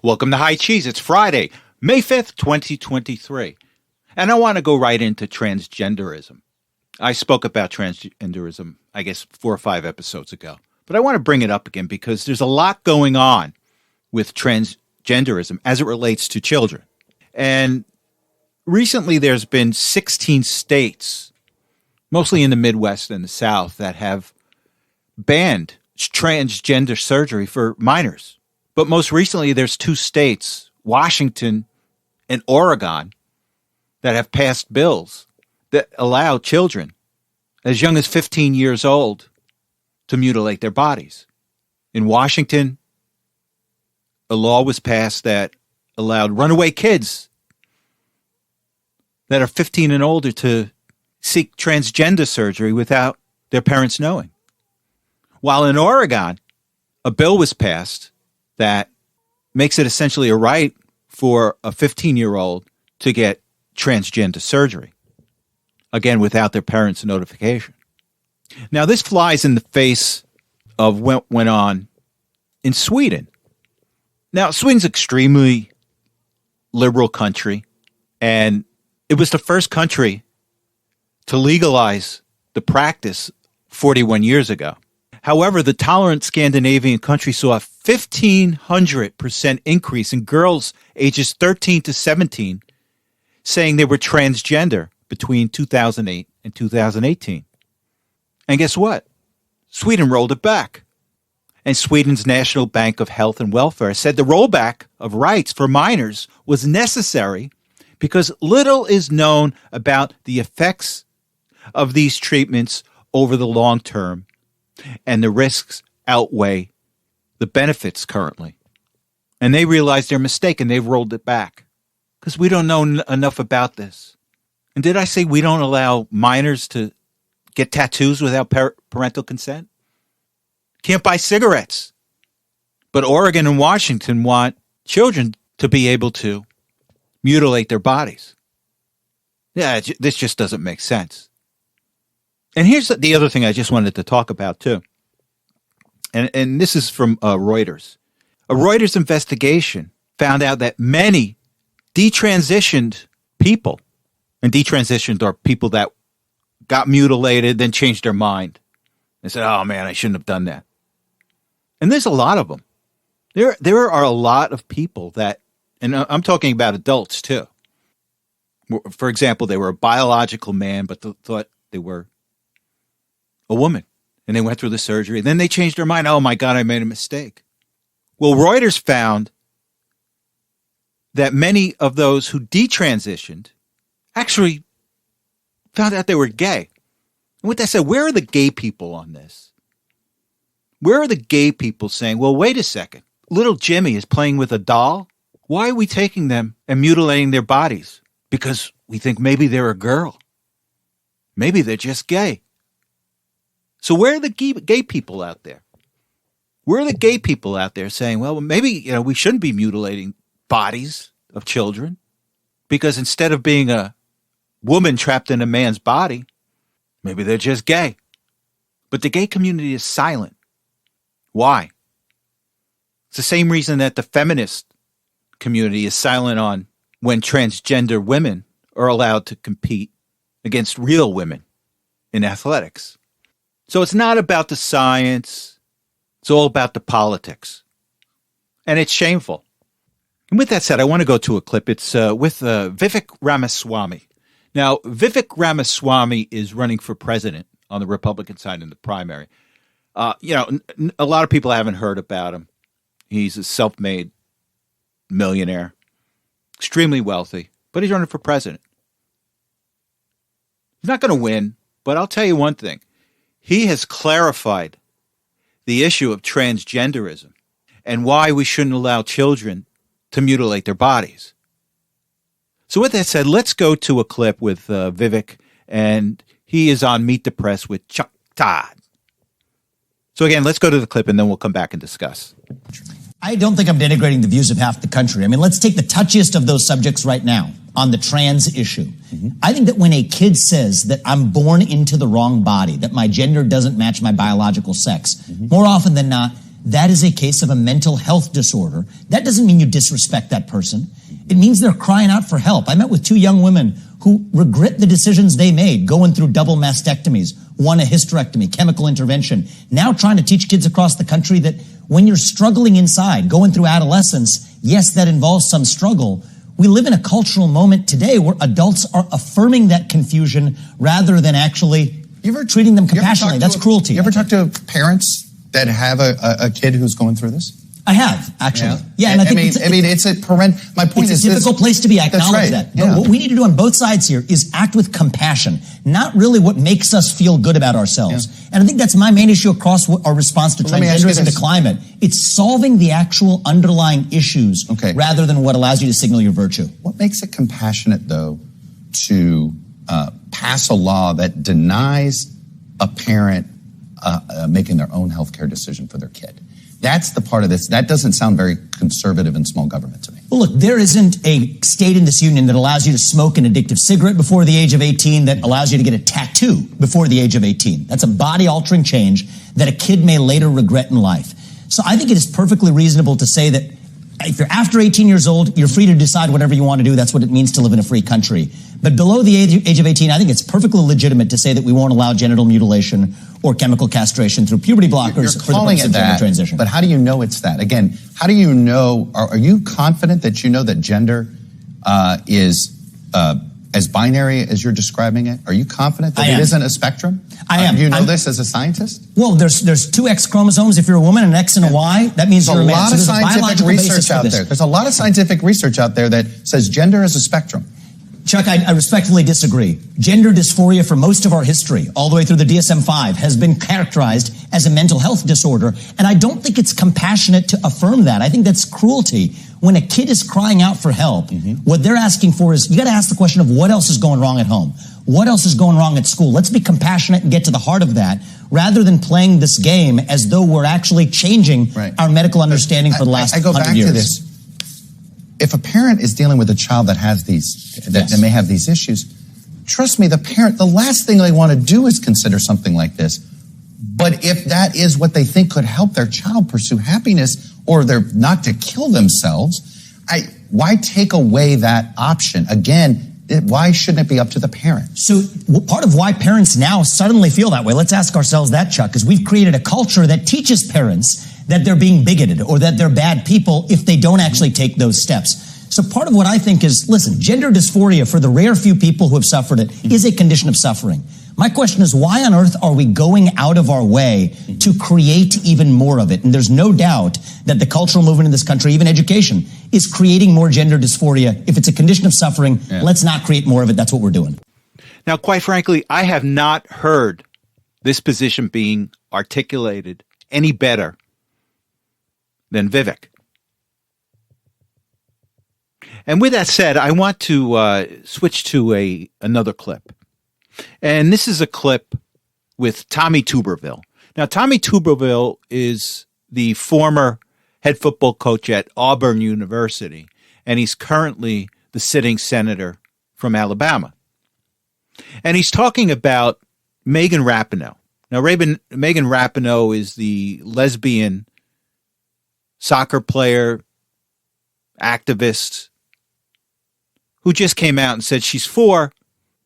Welcome to High Cheese. It's Friday, May 5th, 2023. And I want to go right into transgenderism. I spoke about transgenderism, I guess, 4 or 5 episodes ago. But I want to bring it up again because there's a lot going on with transgenderism as it relates to children. And recently there's been 16 states, mostly in the Midwest and the South, that have banned transgender surgery for minors. But most recently, there's 2 states, Washington and Oregon, that have passed bills that allow children as young as 15 years old to mutilate their bodies. In Washington, a law was passed that allowed runaway kids that are 15 and older to seek transgender surgery without their parents knowing. While in Oregon, a bill was passed that makes it essentially a right for a 15-year-old to get transgender surgery, again, without their parents' notification. Now, this flies in the face of what went on in Sweden. Now, Sweden's an extremely liberal country, and it was the first country to legalize the practice 41 years ago. However, the tolerant Scandinavian country saw a 1,500% increase in girls ages 13 to 17 saying they were transgender between 2008 and 2018. And guess what? Sweden rolled it back. And Sweden's National Bank of Health and Welfare said the rollback of rights for minors was necessary because little is known about the effects of these treatments over the long term, and the risks outweigh the benefits currently. And they realized their mistake and they've rolled it back because we don't know enough about this. And did I say we don't allow minors to get tattoos without parental consent? Can't buy cigarettes. But Oregon and Washington want children to be able to mutilate their bodies. Yeah, this just doesn't make sense. And here's the other thing I just wanted to talk about, too. And this is from Reuters. A Reuters investigation found out that many detransitioned people, and detransitioned are people that got mutilated, then changed their mind. They said, oh, man, I shouldn't have done that. And there's a lot of them. There are a lot of people that, and I'm talking about adults, too. For example, they were a biological man, but thought they were a woman, and they went through the surgery. Then they changed their mind. Oh, my God, I made a mistake. Well, Reuters found that many of those who detransitioned actually found out they were gay. And with that said, where are the gay people on this? Where are the gay people saying, well, wait a second, little Jimmy is playing with a doll? Why are we taking them and mutilating their bodies? Because we think maybe they're a girl. Maybe they're just gay. So where are the gay people out there? Where are the gay people out there saying, well, maybe we shouldn't be mutilating bodies of children because instead of being a woman trapped in a man's body, maybe they're just gay. But the gay community is silent. Why? It's the same reason that the feminist community is silent on when transgender women are allowed to compete against real women in athletics. So it's not about the science. It's all about the politics. And it's shameful. And with that said, I want to go to a clip. It's with Vivek Ramaswamy. Now, Vivek Ramaswamy is running for president on the Republican side in the primary. A lot of people haven't heard about him. He's a self-made millionaire, extremely wealthy, but he's running for president. He's not going to win, but I'll tell you one thing. He has clarified the issue of transgenderism and why we shouldn't allow children to mutilate their bodies. So with that said, let's go to a clip with Vivek, and he is on Meet the Press with Chuck Todd. So again, let's go to the clip, and then we'll come back and discuss. I don't think I'm denigrating the views of half the country. I mean, let's take the touchiest of those subjects right now on the trans issue. I think that when a kid says that I'm born into the wrong body, that my gender doesn't match my biological sex, more often than not, that is a case of a mental health disorder. That doesn't mean you disrespect that person. It means they're crying out for help. I met with 2 young women who regret the decisions they made, going through double mastectomies, one a hysterectomy, chemical intervention, now trying to teach kids across the country that when you're struggling inside, going through adolescence, yes, that involves some struggle. We live in a cultural moment today where adults are affirming that confusion rather than actually treating them compassionately. That's cruelty. You ever talk to parents that have a kid who's going through this? I have, actually. Yeah, and I think it's a parent. My point is, it's a difficult place to be. I acknowledge that. Yeah. But what we need to do on both sides here is act with compassion, not really what makes us feel good about ourselves. Yeah. And I think that's my main issue across our response to transgenderism and to climate. It's solving the actual underlying issues rather than what allows you to signal your virtue. What makes it compassionate, though, to pass a law that denies a parent making their own healthcare decision for their kid? That's the part of this. That doesn't sound very conservative and small government to me. Well, look, there isn't a state in this union that allows you to smoke an addictive cigarette before the age of 18, that allows you to get a tattoo before the age of 18. That's a body-altering change that a kid may later regret in life. So I think it is perfectly reasonable to say that if you're after 18 years old, you're free to decide whatever you want to do. That's what it means to live in a free country. But below the age of 18, I think it's perfectly legitimate to say that we won't allow genital mutilation or chemical castration through puberty blockers for the purpose of gender transition. But how do you know it's that? Again, how do you know, are you confident that you know that gender is as binary as you're describing it? Are you confident that it isn't a spectrum? I am. Do you know this as a scientist? Well, there's 2 X chromosomes if you're a woman, an X and a Y. That means you're a man. There's a lot of scientific research out there. There's a lot of scientific research out there that says gender is a spectrum. Chuck, I respectfully disagree. Gender dysphoria for most of our history, all the way through the DSM-5, has been characterized as a mental health disorder, and I don't think it's compassionate to affirm that. I think that's cruelty. When a kid is crying out for help, what they're asking for is, you got to ask the question of what else is going wrong at home? What else is going wrong at school? Let's be compassionate and get to the heart of that, rather than playing this game as though we're actually changing our medical understanding for the last 100 years. I go back to this. If a parent is dealing with a child that has that may have these issues, trust me, the last thing they want to do is consider something like this. But if that is what they think could help their child pursue happiness, or they're not to kill themselves, why take away that option? Again, why shouldn't it be up to the parent? So part of why parents now suddenly feel that way, let's ask ourselves that, Chuck, is we've created a culture that teaches parents that they're being bigoted or that they're bad people if they don't actually take those steps. So part of what I think is, listen, gender dysphoria, for the rare few people who have suffered it, is a condition of suffering. My question is, why on earth are we going out of our way to create even more of it? And there's no doubt that the cultural movement in this country, even education, is creating more gender dysphoria. If it's a condition of suffering, let's not create more of it. That's what we're doing. Now, quite frankly, I have not heard this position being articulated any better than Vivek. And with that said, I want to switch to another clip. And this is a clip with Tommy Tuberville. Now, Tommy Tuberville is the former head football coach at Auburn University, and he's currently the sitting senator from Alabama. And he's talking about Megan Rapinoe. Now, Megan Rapinoe is the lesbian soccer player, activist, who just came out and said she's for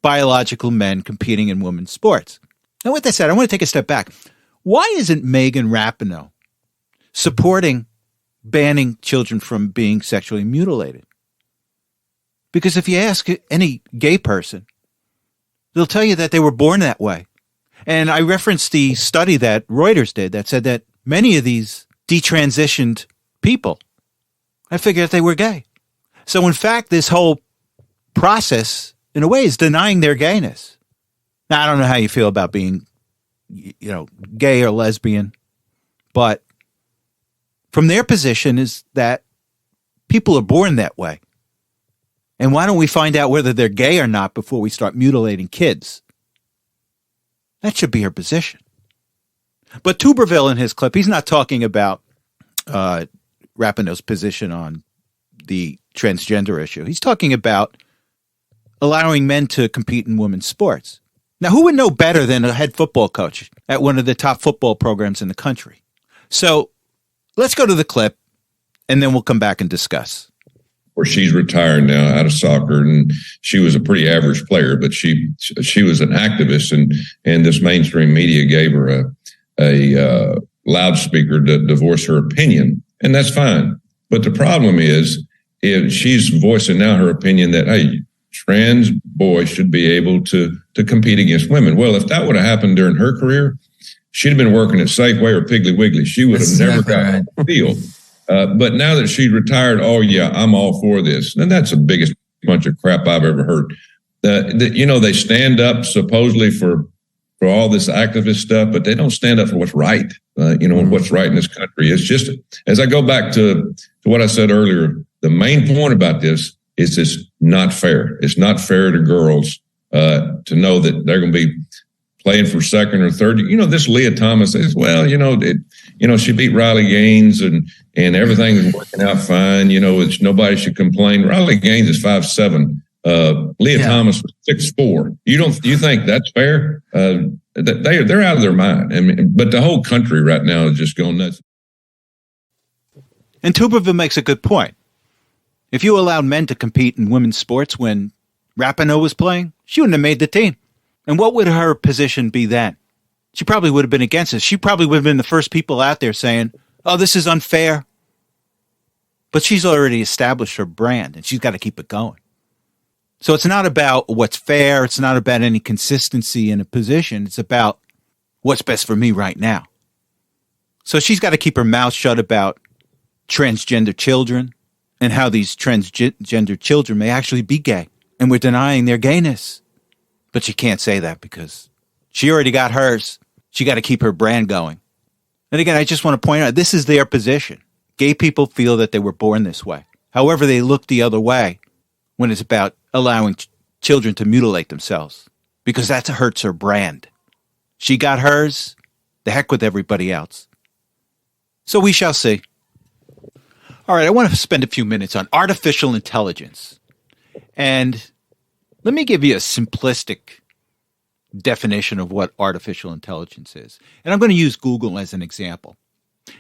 biological men competing in women's sports. Now, with that said, I want to take a step back. Why isn't Megan Rapinoe supporting banning children from being sexually mutilated? Because if you ask any gay person, they'll tell you that they were born that way. And I referenced the study that Reuters did that said that many of these detransitioned people, I figured they were gay. So in fact, this whole process, in a way, is denying their gayness. Now, I don't know how you feel about being, gay or lesbian, but from their position is that people are born that way. And why don't we find out whether they're gay or not before we start mutilating kids? That should be her position. But Tuberville in his clip, he's not talking about Rapinoe's position on the transgender issue. He's talking about allowing men to compete in women's sports. Now, who would know better than a head football coach at one of the top football programs in the country? So Let's go to the clip, and then we'll come back and discuss. Where she's retired now out of soccer, and she was a pretty average player, but she was an activist, and this mainstream media gave her a loudspeaker to voice her opinion, and that's fine. But the problem is, if she's voicing now her opinion that, hey, trans boys should be able to compete against women. Well, if that would have happened during her career, she'd have been working at Safeway or Piggly Wiggly. She would have never got on the field. But now that she's retired, oh, yeah, I'm all for this. And that's the biggest bunch of crap I've ever heard. They stand up supposedly for all this activist stuff, but they don't stand up for what's right, what's right in this country. It's just, as I go back to what I said earlier, the main point about this is it's not fair. It's not fair to girls to know that they're going to be playing for second or third. This Leah Thomas says, well, she beat Riley Gaines and everything is working out fine. Nobody should complain. Riley Gaines is 5'7". Leah Thomas was 6'4". You think that's fair? They're out of their mind. I mean, but the whole country right now is just going nuts. And Tuberville makes a good point. If you allowed men to compete in women's sports when Rapinoe was playing, she wouldn't have made the team. And what would her position be then? She probably would have been against it. She probably would have been the first people out there saying, oh, this is unfair. But she's already established her brand, and she's got to keep it going. So it's not about what's fair. It's not about any consistency in a position. It's about what's best for me right now. So she's got to keep her mouth shut about transgender children and how these transgender children may actually be gay. And we're denying their gayness. But she can't say that because she already got hers. She got to keep her brand going. And again, I just want to point out, this is their position. Gay people feel that they were born this way. However, they look the other way when it's about allowing children to mutilate themselves because that hurts her brand. She got hers, the heck with everybody else. So we shall see. All right, I want to spend a few minutes on artificial intelligence. And let me give you a simplistic definition of what artificial intelligence is. And I'm going to use Google as an example.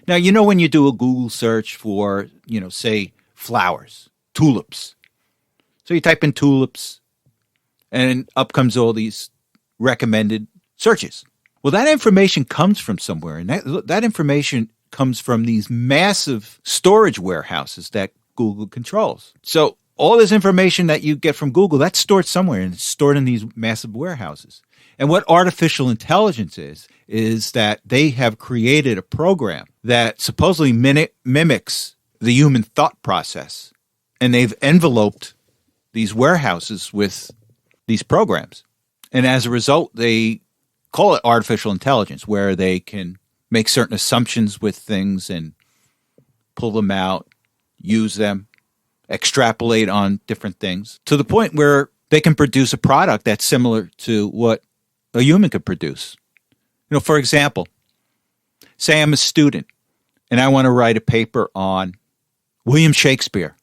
Now, when you do a Google search for, say, flowers, tulips. So you type in tulips, and up comes all these recommended searches. Well, that information comes from somewhere, and that information comes from these massive storage warehouses that Google controls. So all this information that you get from Google, that's stored somewhere, and it's stored in these massive warehouses. And what artificial intelligence is that they have created a program that supposedly mimics the human thought process. And they've enveloped these warehouses with these programs. And as a result, they call it artificial intelligence, where they can make certain assumptions with things and pull them out, use them, extrapolate on different things to the point where they can produce a product that's similar to what a human could produce. For example, say I'm a student and I want to write a paper on William Shakespeare.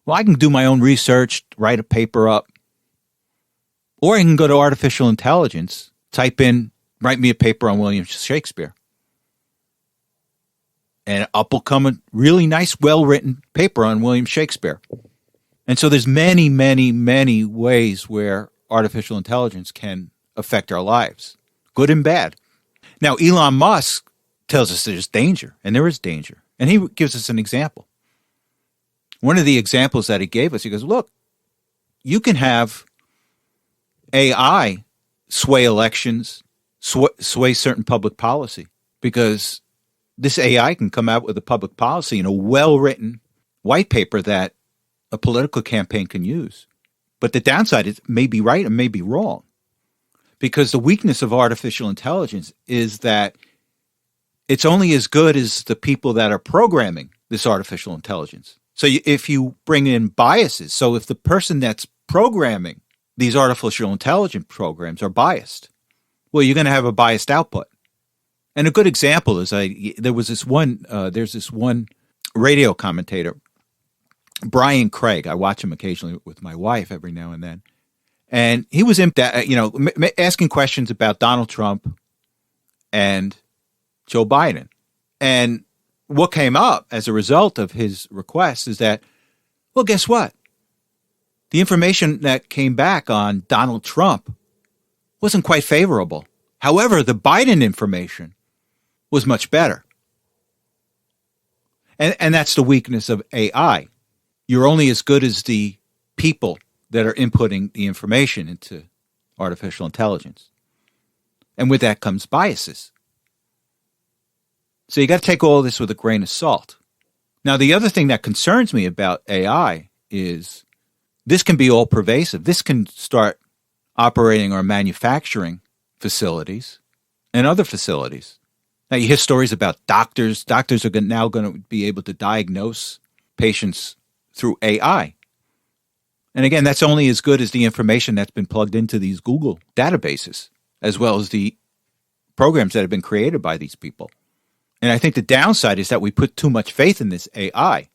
Well, I can do my own research, write a paper up, or I can go to artificial intelligence, type in, write me a paper on William Shakespeare. And up will come a really nice, well-written paper on William Shakespeare. And so there's many, many, many ways where artificial intelligence can affect our lives, good and bad. Now, Elon Musk tells us there's danger, and there is danger. And he gives us an example. One of the examples that he gave us, he goes, look, you can have AI sway elections, sway certain public policy, because this AI can come out with a public policy in a well-written white paper that a political campaign can use. But the downside is it may be right and may be wrong. Because the weakness of artificial intelligence is that it's only as good as the people that are programming this artificial intelligence. So if you bring in biases, so if the person that's programming these artificial intelligence programs are biased, well, you're going to have a biased output. And a good example is there's this one radio commentator, Brian Craig. I watch him occasionally with my wife every now and then. And he was asking questions about Donald Trump and Joe Biden. And what came up as a result of his request is that, well, guess what? The information that came back on Donald Trump wasn't quite favorable. However, the Biden information was much better. And that's the weakness of AI. You're only as good as the people that are inputting the information into artificial intelligence. And with that comes biases. So you got to take all this with a grain of salt. Now, the other thing that concerns me about AI is this can be all pervasive. This can start operating our manufacturing facilities and other facilities. Now, you hear stories about doctors. Doctors are now going to be able to diagnose patients through AI. And again, that's only as good as the information that's been plugged into these Google databases, as well as the programs that have been created by these people. And I think the downside is that we put too much faith in this AI.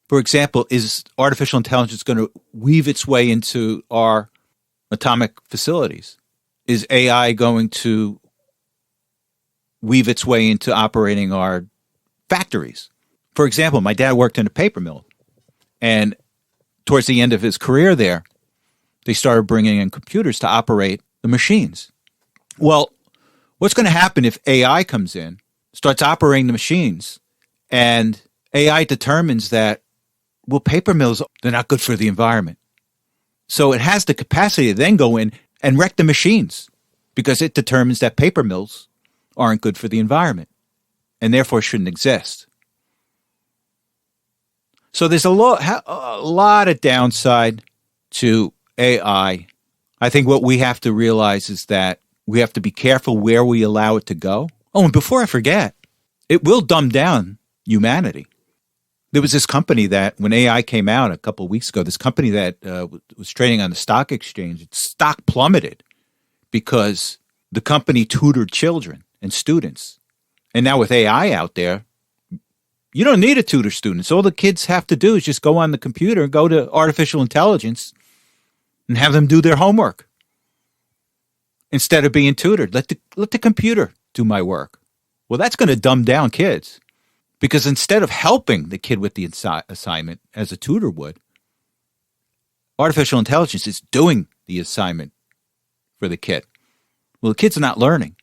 For example, is artificial intelligence going to weave its way into our atomic facilities? Is AI going to weave its way into operating our factories? For example, my dad worked in a paper mill, and towards the end of his career there, they started bringing in computers to operate the machines. Well, what's going to happen if AI comes in, starts operating the machines, and AI determines that, well, paper mills, they're not good for the environment. So it has the capacity to then go in and wreck the machines because it determines that paper mills aren't good for the environment and therefore shouldn't exist. So there's a lot of downside to AI. I think what we have to realize is that we have to be careful where we allow it to go. Oh, and before I forget, it will dumb down humanity. There was this company that, when AI came out a couple of weeks ago, this company that was trading on the stock exchange, its stock plummeted because the company tutored children and students. And now with AI out there, you don't need a tutor students. All the kids have to do is just go on the computer and go to artificial intelligence and have them do their homework instead of being tutored. Let the computer do my work. Well, that's going to dumb down kids, because instead of helping the kid with the assignment as a tutor would, artificial intelligence is doing the assignment for the kid. Well, the kid's not learning.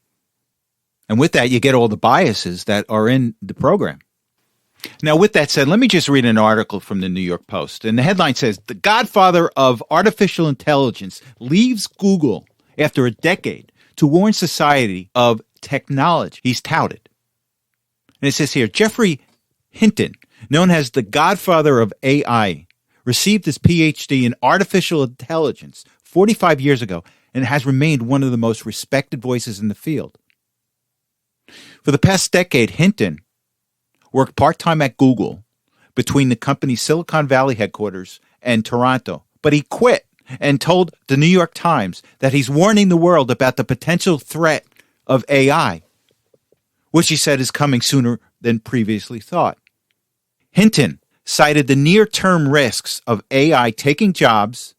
And with that, you get all the biases that are in the program. Now, with that said, let me just read an article from the New York Post. And the headline says, "The godfather of artificial intelligence leaves Google after a decade to warn society of technology he's touted." And it says here, Jeffrey Hinton, known as the godfather of AI, received his PhD in artificial intelligence 45 years ago and has remained one of the most respected voices in the field. For the past decade, Hinton worked part-time at Google between the company's Silicon Valley headquarters and Toronto, but he quit and told the New York Times that he's warning the world about the potential threat of AI, which he said is coming sooner than previously thought. Hinton cited the near-term risks of AI taking jobs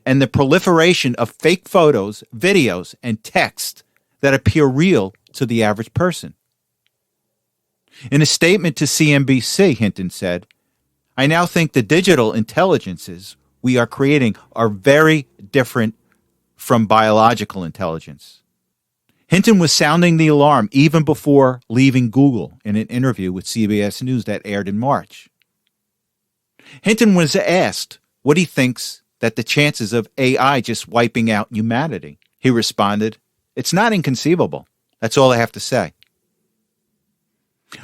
and the proliferation of fake photos, videos, and text that appear real to the average person. In a statement to CNBC, Hinton said, "I now think the digital intelligences we are creating are very different from biological intelligence." Hinton was sounding the alarm even before leaving Google in an interview with CBS News that aired in March. Hinton was asked what he thinks that the chances of AI just wiping out humanity. He responded, "It's not inconceivable. That's all I have to say."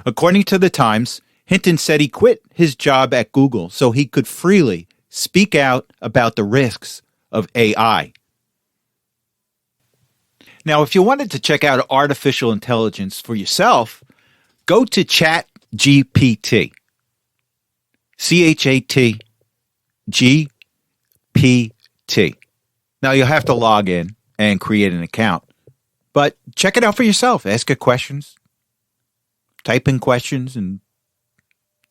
According to the Times, Hinton said he quit his job at Google so he could freely speak out about the risks of AI. Now, if you wanted to check out artificial intelligence for yourself, go to ChatGPT. ChatGPT. Now, you'll have to log in and create an account, but check it out for yourself. Ask it questions. Type in questions and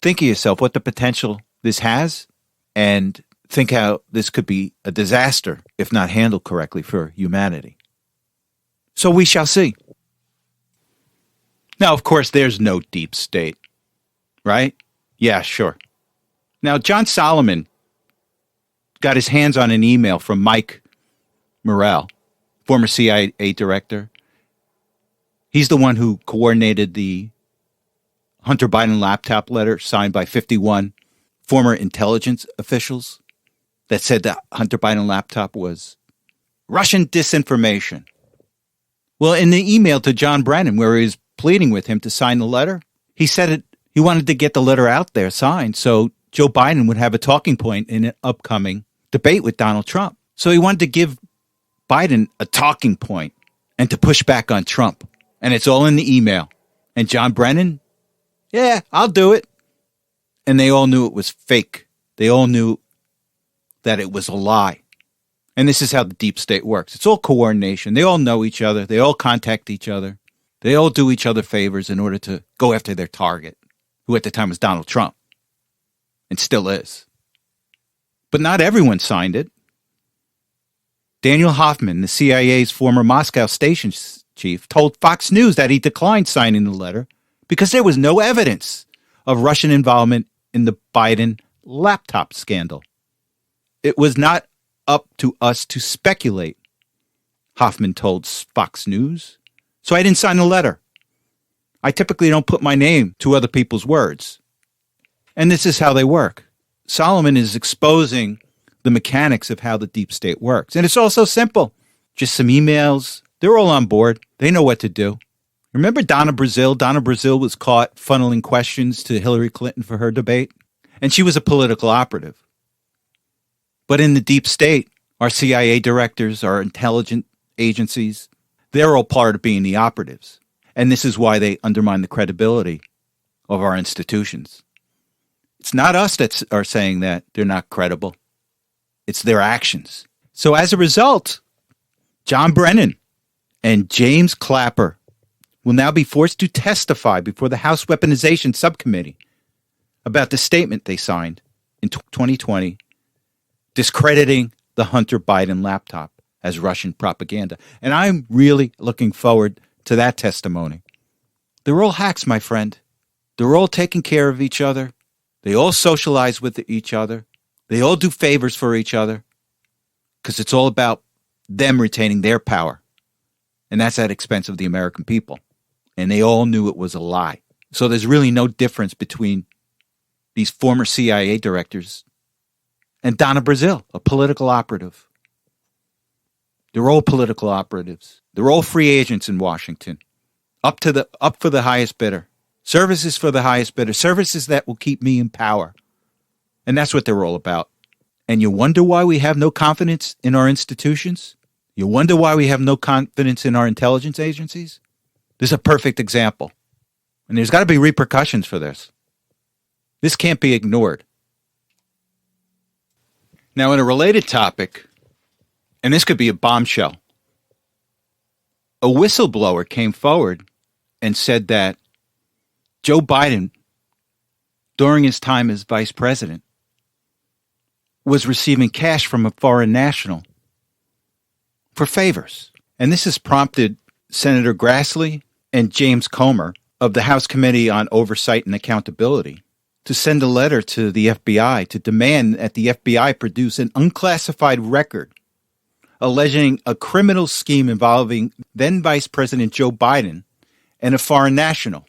think of yourself what the potential this has, and think how this could be a disaster if not handled correctly for humanity. So we shall see. Now, of course, there's no deep state. right? Yeah, sure. Now, John Solomon got his hands on an email from Mike Morrell, former CIA director. He's the one who coordinated the Hunter Biden laptop letter signed by 51 former intelligence officials that said that Hunter Biden laptop was Russian disinformation. Well, in the email to John Brennan, where he was pleading with him to sign the letter, he said he wanted to get the letter out there signed so Joe Biden would have a talking point in an upcoming debate with Donald Trump. So he wanted to give Biden a talking point and to push back on Trump. And it's all in the email. And John Brennan, yeah, I'll do it. And they all knew it was fake. They all knew that it was a lie. And this is how the deep state works. It's all coordination. They all know each other. They all contact each other. They all do each other favors in order to go after their target, who at the time was Donald Trump, and still is. But not everyone signed it. Daniel Hoffman, the CIA's former Moscow station chief, told Fox News that he declined signing the letter because there was no evidence of Russian involvement in the Biden laptop scandal. It was not up to us to speculate, Hoffman told Fox News. So I didn't sign the letter. I typically don't put my name to other people's words. And this is how they work. Solomon is exposing the mechanics of how the deep state works. And it's also simple. Just some emails. They're all on board. They know what to do. Remember Donna Brazile? Donna Brazile was caught funneling questions to Hillary Clinton for her debate. And she was a political operative. But in the deep state, our CIA directors, our intelligence agencies, they're all part of being the operatives. And this is why they undermine the credibility of our institutions. It's not us that are saying that they're not credible. It's their actions. So as a result, John Brennan and James Clapper will now be forced to testify before the House Weaponization Subcommittee about the statement they signed in 2020 discrediting the Hunter Biden laptop as Russian propaganda. And I'm really looking forward to that testimony. They're all hacks, my friend. They're all taking care of each other. They all socialize with each other. They all do favors for each other because it's all about them retaining their power. And that's at expense of the American people. And they all knew it was a lie. So there's really no difference between these former CIA directors and Donna Brazile, a political operative. They're all political operatives. They're all free agents in Washington. Up for the highest bidder. Services for the highest bidder. Services that will keep me in power. And that's what they're all about. And you wonder why we have no confidence in our institutions? You wonder why we have no confidence in our intelligence agencies? This is a perfect example. And there's got to be repercussions for this. This can't be ignored. Now, in a related topic, and this could be a bombshell, a whistleblower came forward and said that Joe Biden, during his time as vice president, was receiving cash from a foreign national for favors. And this has prompted Senator Grassley and James Comer of the House Committee on Oversight and Accountability to send a letter to the FBI to demand that the FBI produce an unclassified record alleging a criminal scheme involving then Vice President Joe Biden and a foreign national.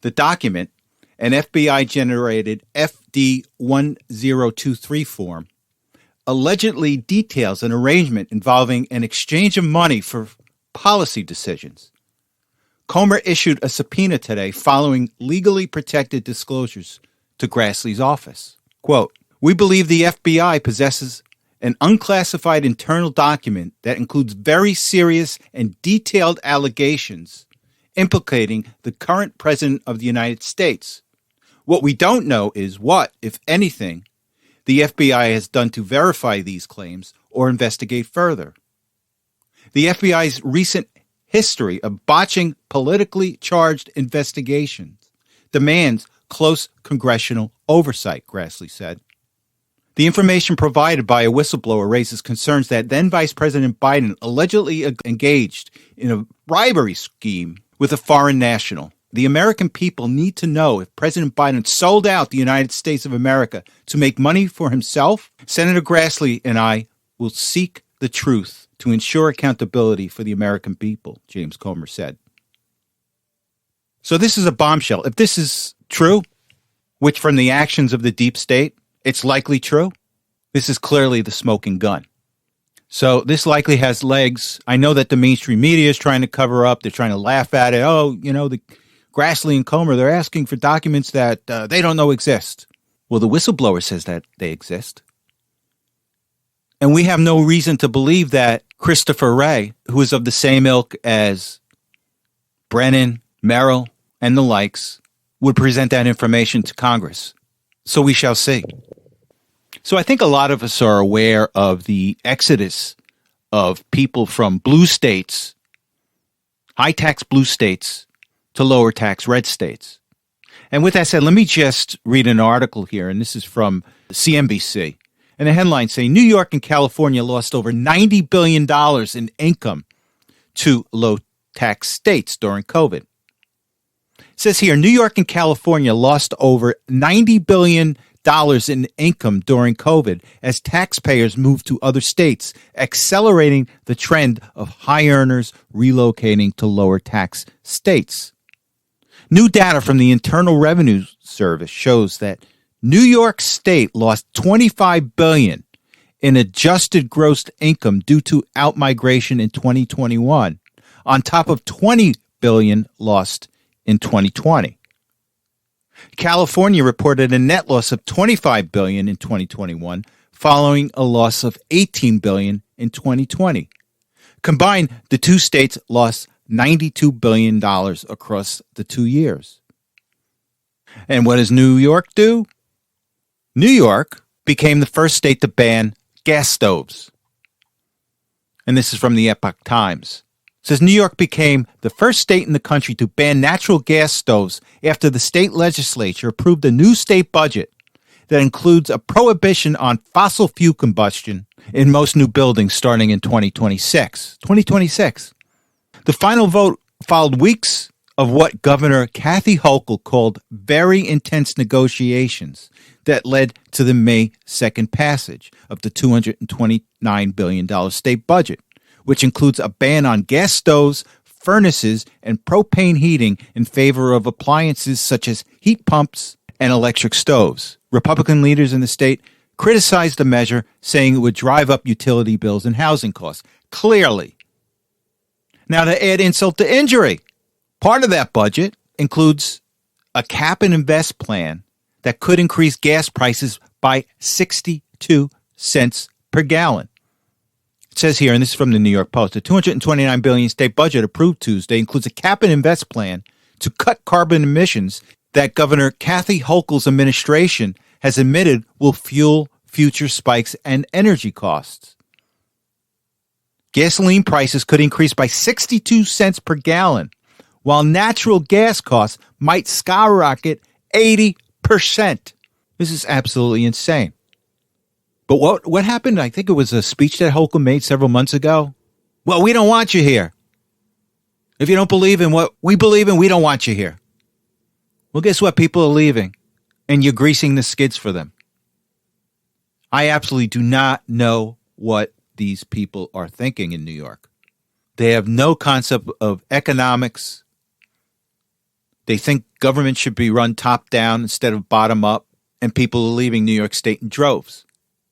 The document, an FBI-generated FD 1023 form, allegedly details an arrangement involving an exchange of money for policy decisions. Comer issued a subpoena today following legally protected disclosures to Grassley's office. Quote, "We believe the FBI possesses an unclassified internal document that includes very serious and detailed allegations implicating the current president of the United States. What we don't know is what, if anything, the FBI has done to verify these claims or investigate further. The FBI's recent history of botching politically charged investigations demands close congressional oversight," Grassley said. The information provided by a whistleblower raises concerns that then Vice President Biden allegedly engaged in a bribery scheme with a foreign national The American people need to know if President Biden sold out the United States of America to make money for himself. Senator Grassley and I will seek the truth to ensure accountability for the American people, James Comer said. So this is a bombshell. If this is true, which from the actions of the deep state, it's likely true, this is clearly the smoking gun. So this likely has legs. I know that the mainstream media is trying to cover up. They're trying to laugh at it. Oh, the Grassley and Comer, they're asking for documents that they don't know exist. Well, the whistleblower says that they exist. And we have no reason to believe that Christopher Wray, who is of the same ilk as Brennan, Merrill, and the likes, would present that information to Congress. So we shall see. So I think a lot of us are aware of the exodus of people from blue states, high-tax blue states, to lower-tax red states. And with that said, let me just read an article here, and this is from CNBC. And the headlines say, New York and California lost over $90 billion in income to low-tax states during COVID. It says here, New York and California lost over $90 billion in income during COVID as taxpayers moved to other states, accelerating the trend of high earners relocating to lower tax states. New data from the Internal Revenue Service shows that New York State lost $25 billion in adjusted gross income due to outmigration in 2021, on top of $20 billion lost in 2020. California reported a net loss of $25 billion in 2021, following a loss of $18 billion in 2020. Combined, the two states lost $92 billion across the 2 years. And what does New York do? New York became the first state to ban gas stoves. And this is from the Epoch Times. It says New York became the first state in the country to ban natural gas stoves after the state legislature approved a new state budget that includes a prohibition on fossil fuel combustion in most new buildings starting in 2026. 2026. The final vote followed weeks of what Governor Kathy Hochul called very intense negotiations that led to the May 2nd passage of the $229 billion state budget, which includes a ban on gas stoves, furnaces, and propane heating in favor of appliances such as heat pumps and electric stoves. Republican leaders in the state criticized the measure, saying it would drive up utility bills and housing costs. Clearly. Now, to add insult to injury, part of that budget includes a cap and invest plan that could increase gas prices by 62 cents per gallon. It says here, and this is from the New York Post, the $229 billion state budget approved Tuesday includes a cap and invest plan to cut carbon emissions that Governor Kathy Hochul's administration has admitted will fuel future spikes and energy costs. Gasoline prices could increase by 62 cents per gallon, while natural gas costs might skyrocket 80%. This is absolutely insane. But what happened? I think it was a speech that Hochul made several months ago. Well, we don't want you here. If you don't believe in what we believe in, we don't want you here. Well, guess what? People are leaving, and you're greasing the skids for them. I absolutely do not know what these people are thinking in New York. They have no concept of economics. They think government should be run top down instead of bottom up, and people are leaving New York State in droves.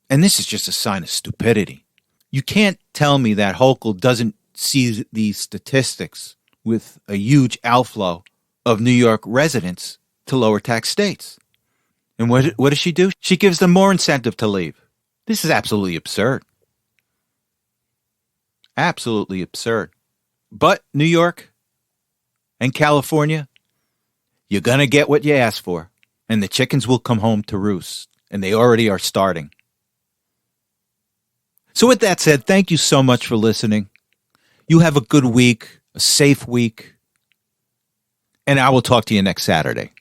And this is just a sign of stupidity. You can't tell me that Hochul doesn't see these statistics with a huge outflow of New York residents to lower tax states. And what does she do? She gives them more incentive to leave. This is absolutely absurd. Absolutely absurd. But New York and California, you're going to get what you ask for. And the chickens will come home to roost. And they already are starting. So with that said, thank you so much for listening. You have a good week, a safe week, and I will talk to you next Saturday.